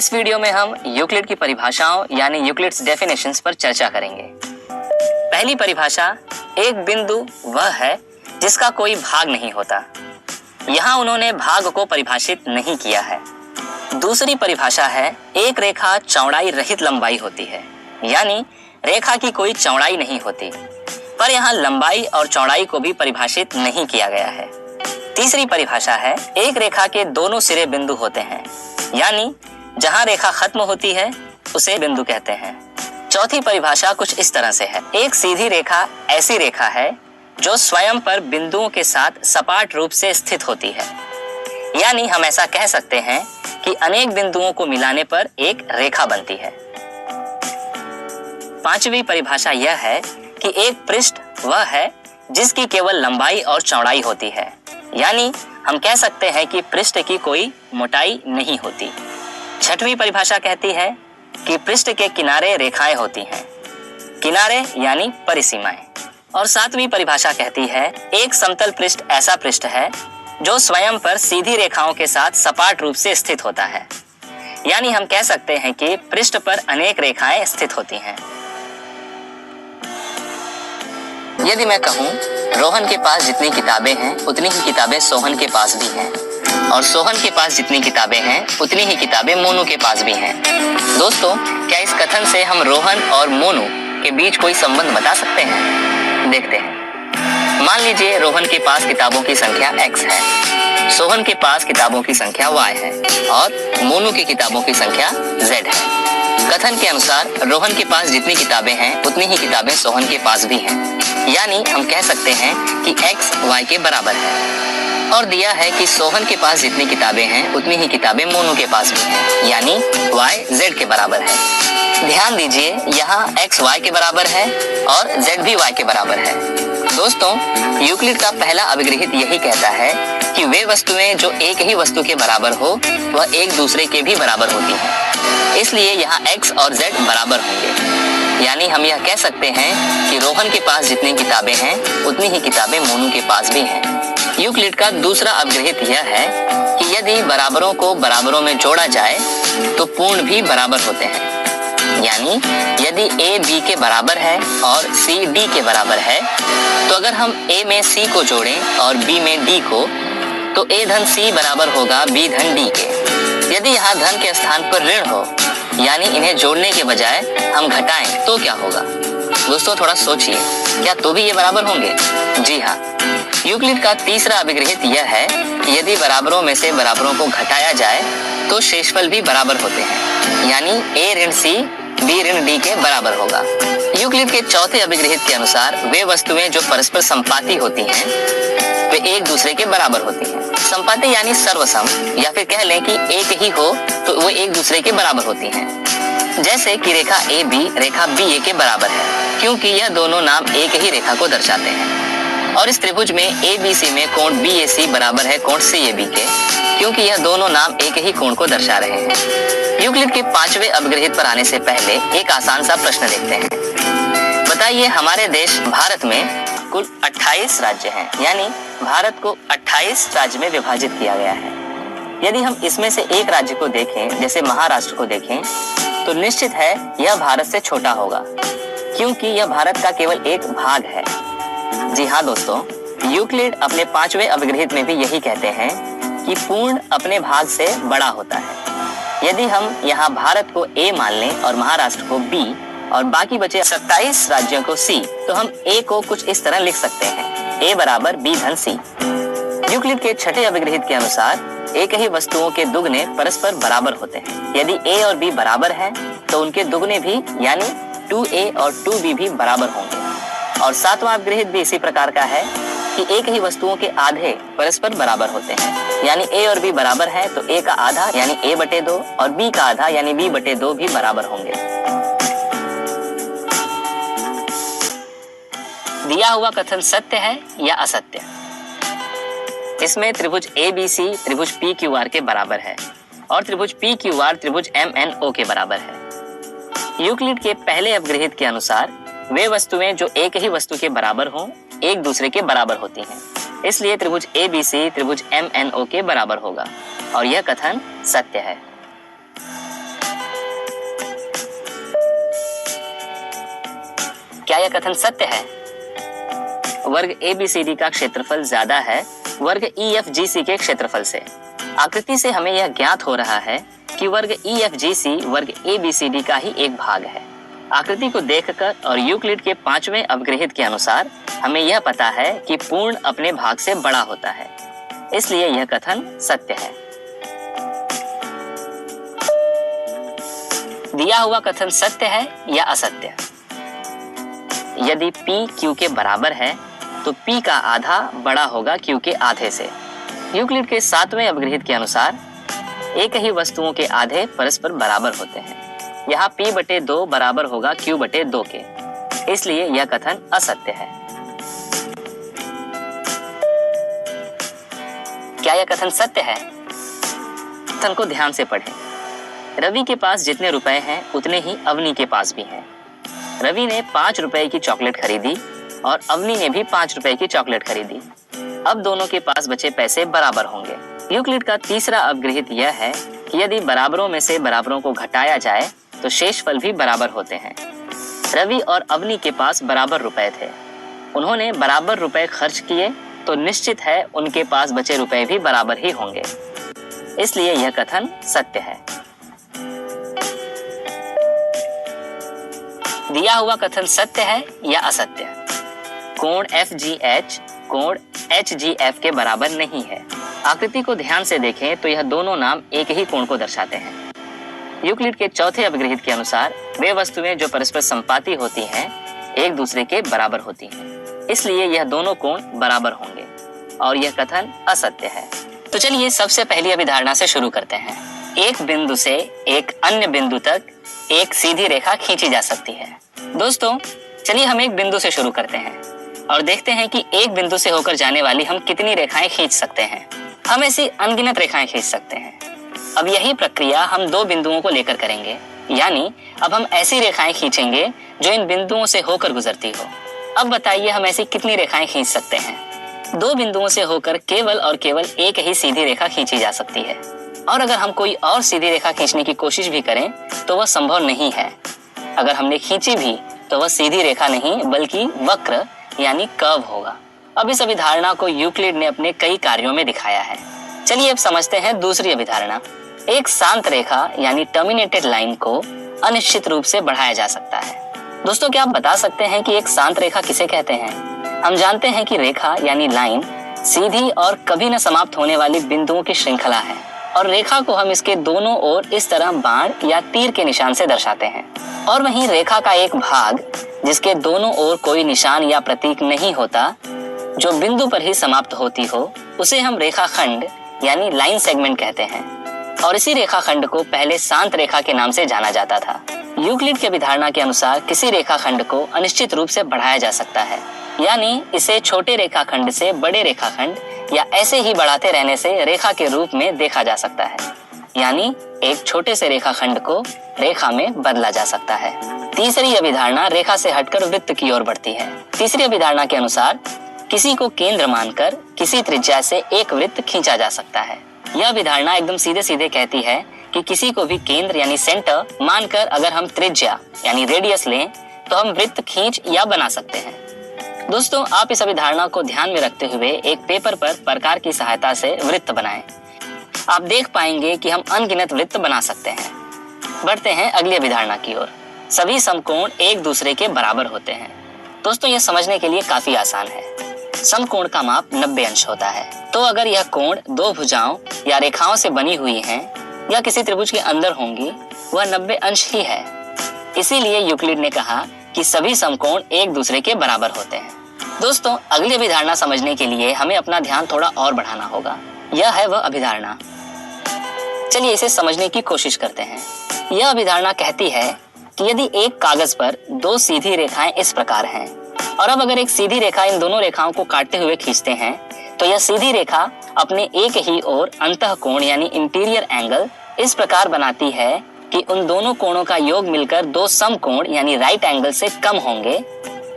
इस वीडियो में हम यूक्लिड की परिभाषाओं यानी यूक्लिड्स डेफिनेशंस पर चर्चा करेंगे। पहली परिभाषा, एक बिंदु वह है जिसका कोई भाग नहीं होता। यहाँ उन्होंने भाग को परिभाषित नहीं किया है। दूसरी परिभाषा है, एक रेखा चौड़ाई रहित लंबाई होती है, यानी रेखा की कोई चौड़ाई नहीं होती, पर यहाँ लंबाई और चौड़ाई को भी परिभाषित नहीं किया गया है। तीसरी परिभाषा है, एक रेखा के दोनों सिरे बिंदु होते हैं, यानी जहां रेखा खत्म होती है उसे बिंदु कहते हैं। चौथी परिभाषा कुछ इस तरह से है, एक सीधी रेखा ऐसी रेखा है जो स्वयं पर बिंदुओं के साथ सपाट रूप से स्थित होती है, यानी हम ऐसा कह सकते हैं कि अनेक बिंदुओं को मिलाने पर एक रेखा बनती है। पांचवी परिभाषा यह है कि एक पृष्ठ वह है जिसकी केवल लंबाई और चौड़ाई होती है, यानी हम कह सकते हैं कि पृष्ठ की कोई मोटाई नहीं होती। छठवीं परिभाषा कहती है कि पृष्ठ के किनारे रेखाएं होती हैं, किनारे यानी परिसीमाएं। और सातवीं परिभाषा कहती है, एक समतल पृष्ठ ऐसा पृष्ठ है जो स्वयं पर सीधी रेखाओं के साथ सपाट रूप से स्थित होता है, यानी हम कह सकते हैं कि पृष्ठ पर अनेक रेखाएं स्थित होती हैं। यदि मैं कहूं, रोहन के पास जितनी किताबें हैं उतनी ही किताबें सोहन के पास भी हैं, और सोहन के पास जितनी किताबें हैं उतनी ही किताबें मोनू के पास भी हैं। दोस्तों, क्या इस कथन से हम रोहन और मोनू के बीच कोई संबंध बता सकते हैं? देखते हैं। मान लीजिए रोहन के पास किताबों की संख्या x है, सोहन के पास किताबों की संख्या y है और मोनू की किताबों की संख्या z है। कथन के अनुसार रोहन के पास जितनी किताबें हैं उतनी ही किताबें सोहन के पास भी हैं, यानी हम कह सकते हैं कि x y के बराबर है। और दिया है कि सोहन के पास जितनी किताबें हैं उतनी ही किताबें मोनू के पास भी हैं, यानी y z के बराबर है। ध्यान दीजिए, यहाँ x y के बराबर है और z भी y के बराबर है। दोस्तों, यूक्लिड का पहला अभिगृहित यही कहता है कि वे वस्तुएं जो एक ही वस्तु के बराबर हो वह एक दूसरे के भी बराबर होती हैं, इसलिए यहाँ x और z बराबर होंगे, यानी हम यह कह सकते हैं कि रोहन के पास जितनी किताबें हैं उतनी ही किताबें मोनू के पास भी हैं। यूक्लिड का दूसरा अभिगृहित यह है कि यदि बराबरों को बराबरों में जोड़ा जाए तो पूर्ण भी बराबर होते हैं, यानी यदि a b के बराबर है और c d के बराबर है, तो अगर हम a में c को जोड़ें और b में d को, तो a धन c बराबर होगा b धन d के। यदि यहाँ धन के स्थान पर ऋण हो, यानी इन्हें जोड़ने के बजाय हम घटाएं, तो क्या होगा? दोस्तों, थोड़ा सोचिए, क्या तो भी ये बराबर होंगे? जी हाँ। यूक्लिड का तीसरा अभिगृहित यह है कि यदि बराबरों में से बराबरों को घटाया जाए तो शेषफल भी बराबर होते हैं, यानी a ऋण c b ऋण d के बराबर होगा। यूक्लिड के चौथे अभिगृहित के अनुसार वे वस्तुएं जो परस्पर संपाती होती हैं वे एक दूसरे के बराबर होती हैं। संपाती यानी सर्वसम, या फिर कह लें कि एक ही हो तो वो एक दूसरे के बराबर होती हैं। जैसे कि रेखा AB रेखा BA के बराबर है, क्योंकि यह दोनों नाम एक ही रेखा को दर्शाते हैं। और इस त्रिभुज में ABC में कोण BAC बराबर है कोण CAB के, क्योंकि यह दोनों नाम एक ही कोण को दर्शा रहे हैं। यूक्लिड के पांचवें अभिगृहित पर आने से पहले एक आसान सा प्रश्न देखते हैं। बताइए, हमारे देश भारत में कुल 28 राज्य हैं, यानी भारत को 28 राज्य में विभाजित किया गया है। यदि हम इसमें से एक राज्य को देखें, जैसे महाराष्ट्र को देखें, तो निश्चित है यह भारत से छोटा होगा, क्योंकि यह भारत का केवल एक भाग है। जी हाँ दोस्तों, यूक्लिड अपने पांचवें अभिगृहित में भी यही कहते हैं कि पूर्ण अपने भाग से बड़ा होता है। यदि हम यहाँ भारत को A मान लें और महाराष्ट्र को B और बाकी बचे 27 राज्यों को C, तो हम A को कुछ इस तरह लिख सकते हैं, A बराबर B धन C। यूक्लिड के छठे अभिगृहित के अनुसार एक ही वस्तुओं के दुगने परस्पर बराबर होते हैं। यदि A और B बराबर हैं, तो उनके दुगने भी यानी 2A और 2B भी बराबर होंगे। और सातवां अभिगृहित भी इसी प्रकार का है कि एक ही वस्तुओं के आधे परस्पर बराबर होते हैं, यानी A और B बराबर है तो A का आधा यानी A बटे 2 और B का आधा यानी B बटे 2 भी बराबर होंगे। दिया हुआ कथन सत्य है या असत्य? इसमें त्रिभुज ABC त्रिभुज PQR के बराबर है और त्रिभुज PQR त्रिभुज MNO के बराबर है। यूक्लिड के पहले अभिगृहित के अनुसार वे वस्तुएं जो एक ही वस्तु के बराबर हों एक दूसरे के बराबर होती हैं, इसलिए त्रिभुज ABC त्रिभुज MNO के बराबर होगा और यह कथन सत्य है। यह कथन सत्य है? वर्ग ABCD का क्षेत्रफल ज्यादा है वर्ग EFGC के क्षेत्रफल से। आकृति से हमें यह ज्ञात हो रहा है कि वर्ग EFGC वर्ग ABCD का ही एक भाग है। आकृति को देखकर और यूक्लिड के 5वें अपग्रहित के अनुसार हमें यह पता है कि पूर्ण अपने भाग से बड़ा होता है, इसलिए यह कथन सत्य है। दिया हुआ कथन सत्य है या असत्य? यदि P Q के बराबर है तो P का आधा बड़ा होगा Q के आधे से। यूक्लिड के 7वें अपग्रहित के अनुसार एक ही वस्तुओं के आधे परस्पर बराबर होते हैं। यहाँ P/2 बराबर होगा Q/2 के, इसलिए यह कथन असत्य है। क्या यह कथन सत्य है? कथन को ध्यान से पढ़ें। रवि के पास जितने रुपए हैं उतने ही अवनी के पास भी हैं। रवि ने 5 रुपए की चॉकलेट खरीदी और अवनी ने भी 5 रुपए की चॉकलेट खरीदी। अब दोनों के पास बचे पैसे बराबर होंगे। यूक्लिड का तीसरा अपग्रहित यह है कि यदि बराबरों में से बराबरों को घटाया जाए तो शेषफल भी बराबर होते हैं। रवि और अवनी के पास बराबर रुपए थे, उन्होंने बराबर रुपए खर्च किए तो निश्चित है उनके पास बचे रुपए भी बराबर ही होंगे, इसलिए यह कथन सत्य है। दिया हुआ कथन सत्य है या असत्य? कोण FGH कोण HGF के बराबर नहीं है। आकृति को ध्यान से देखें तो यह दोनों नाम एक ही कोण को दर्शाते हैं। यूक्लिड के चौथे अपग्रहित के अनुसार वे वस्तुएं जो परस्पर संपाती होती हैं एक दूसरे के बराबर होती हैं, इसलिए यह दोनों कोण बराबर होंगे और यह कथन असत्य है। तो चलिए सबसे पहली अभिधारणा से शुरू करते हैं। एक बिंदु से एक अन्य बिंदु तक एक सीधी रेखा खींची जा सकती है। दोस्तों चलिए हम एक बिंदु से शुरू करते हैं और देखते हैं कि एक बिंदु से होकर जाने वाली हम कितनी रेखाएं खींच सकते हैं। हम ऐसी अनगिनत रेखाएं खींच सकते हैं। अब यही प्रक्रिया हम दो बिंदुओं को लेकर करेंगे, यानी अब हम ऐसी रेखाएं खींचेंगे जो इन बिंदुओं से होकर गुजरती हो। अब बताइए हम ऐसी कितनी रेखाएं खींच सकते हैं? दो बिंदुओं से होकर केवल और केवल एक ही सीधी रेखा खींची जा सकती है, और अगर हम कोई और सीधी रेखा खींचने की कोशिश भी करें तो वह संभव नहीं है। अगर हमने खींची भी तो वह सीधी रेखा नहीं बल्कि वक्र यानी कर्व होगा। अब इस अभिधारणा को यूक्लिड ने अपने कई कार्यों में दिखाया है। चलिए अब समझते हैं दूसरी अभिधारणा। एक शांत रेखा यानी टर्मिनेटेड लाइन को अनिश्चित रूप से बढ़ाया जा सकता है। दोस्तों क्या आप बता सकते हैं कि एक शांत रेखा किसे कहते हैं? हम जानते हैं कि रेखा यानी लाइन सीधी और कभी न समाप्त होने वाली बिंदुओं की श्रृंखला है, और रेखा को हम इसके दोनों ओर इस तरह बाण या तीर के निशान से दर्शाते हैं। और वहीं रेखा का एक भाग जिसके दोनों ओर कोई निशान या प्रतीक नहीं होता, जो बिंदु पर ही समाप्त होती हो, उसे हम रेखाखंड यानी लाइन सेगमेंट कहते हैं। और इसी रेखाखंड को पहले शांत रेखा के नाम से जाना जाता था। यूक्लिड की अभिधारणा के अनुसार किसी रेखाखंड को अनिश्चित रूप से बढ़ाया जा सकता है, यानी इसे छोटे रेखाखंड से बड़े रेखाखंड या ऐसे ही बढ़ाते रहने से रेखा के रूप में देखा जा सकता है, यानी एक छोटे से रेखाखंड को रेखा में बदला जा सकता है। तीसरी अभिधारणा रेखा से हटकर वृत्त की ओर बढ़ती है। तीसरी अभिधारणा के अनुसार किसी को केंद्र मानकर किसी त्रिज्या से एक वृत्त खींचा जा सकता है। यह अभिधारणा एकदम सीधे सीधे कहती है कि किसी को भी केंद्र यानी सेंटर मानकर अगर हम त्रिज्या यानी रेडियस लें तो हम वृत्त खींच या बना सकते हैं। दोस्तों आप इस अभिधारणा को ध्यान में रखते हुए एक पेपर पर प्रकार की सहायता से वृत्त बनाएं। आप देख पाएंगे कि हम अनगिनत वृत्त बना सकते हैं। बढ़ते हैं अगली अभिधारणा की ओर। सभी समकोण एक दूसरे के बराबर होते हैं। दोस्तों यह समझने के लिए काफी आसान है। समकोण का माप 90 अंश होता है, तो अगर यह कोण दो भुजाओं या रेखाओं से बनी हुई है या किसी त्रिभुज के अंदर होंगी, वह 90 अंश ही है। इसीलिए यूक्लिड ने कहा कि सभी समकोण एक दूसरे के बराबर होते हैं। दोस्तों अगली अभिधारणा समझने के लिए हमें अपना ध्यान थोड़ा और बढ़ाना होगा। यह है वह अभिधारणा। चलिए इसे समझने की कोशिश करते हैं। यह अभिधारणा कहती है कि यदि एक कागज पर दो सीधी रेखाएं इस प्रकार हैं, और अब अगर एक सीधी रेखा इन दोनों रेखाओं को काटते हुए खींचते हैं, तो यह सीधी रेखा अपने एक ही ओर अंतःकोण यानी इंटीरियर एंगल इस प्रकार बनाती है कि उन दोनों कोणों का योग मिलकर दो समकोण यानी राइट एंगल से कम होंगे।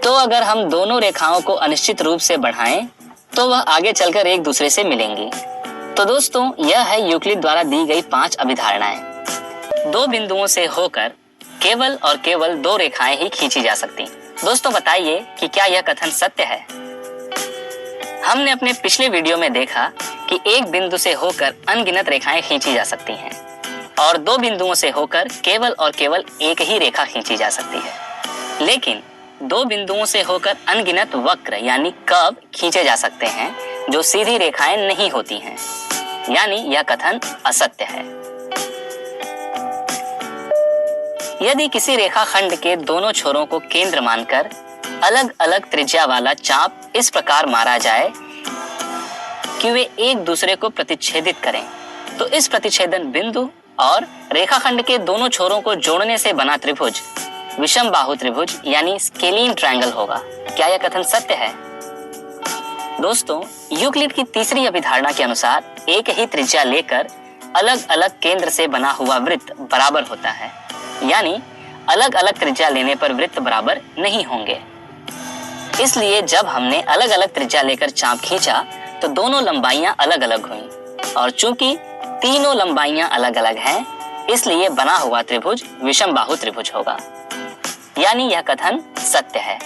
तो अगर हम दोनों रेखाओं को अनिश्चित रूप से बढ़ाएं तो वह आगे चलकर एक दूसरे से मिलेंगी। तो दोस्तों यह है यूक्लिड द्वारा दी गई 5 अभिधारणाएं। दो बिंदुओं से होकर केवल और केवल दो रेखाएं ही खींची जा सकती, दोस्तों बताइए कि क्या यह कथन सत्य है? हमने अपने पिछले वीडियो में देखा कि एक बिंदु से होकर अनगिनत रेखाएं खींची जा सकती हैं और दो बिंदुओं से होकर केवल और केवल एक ही रेखा खींची जा सकती है। लेकिन दो बिंदुओं से होकर अनगिनत वक्र यानी कर्व खींचे जा सकते हैं जो सीधी रेखाएं नहीं होती हैं, यानी यह कथन असत्य है। यदि किसी रेखाखंड के दोनों छोरों को केंद्र मानकर अलग अलग त्रिज्या वाला चाप इस प्रकार मारा जाए कि वे एक दूसरे को प्रतिच्छेदित करें, तो इस प्रतिच्छेदन बिंदु और रेखाखंड के दोनों छोरों को जोड़ने से बना त्रिभुज विषम बाहु त्रिभुज यानी स्केलीन ट्रायंगल होगा। क्या यह कथन सत्य है? दोस्तों, यूक्लिड की तीसरी अभिधारणा के अनुसार एक ही त्रिज्या लेकर अलग अलग केंद्र से बना हुआ वृत्त बराबर होता है, यानी अलग अलग त्रिज्या लेने पर वृत्त बराबर नहीं होंगे। इसलिए जब हमने अलग अलग त्रिज्या लेकर चाप खींचा तो दोनों लंबाइयां अलग अलग हुईं और चूंकि तीनों लंबाइयां अलग अलग हैं, इसलिए बना हुआ त्रिभुज विषम बाहु त्रिभुज होगा, यानी यह कथन सत्य है।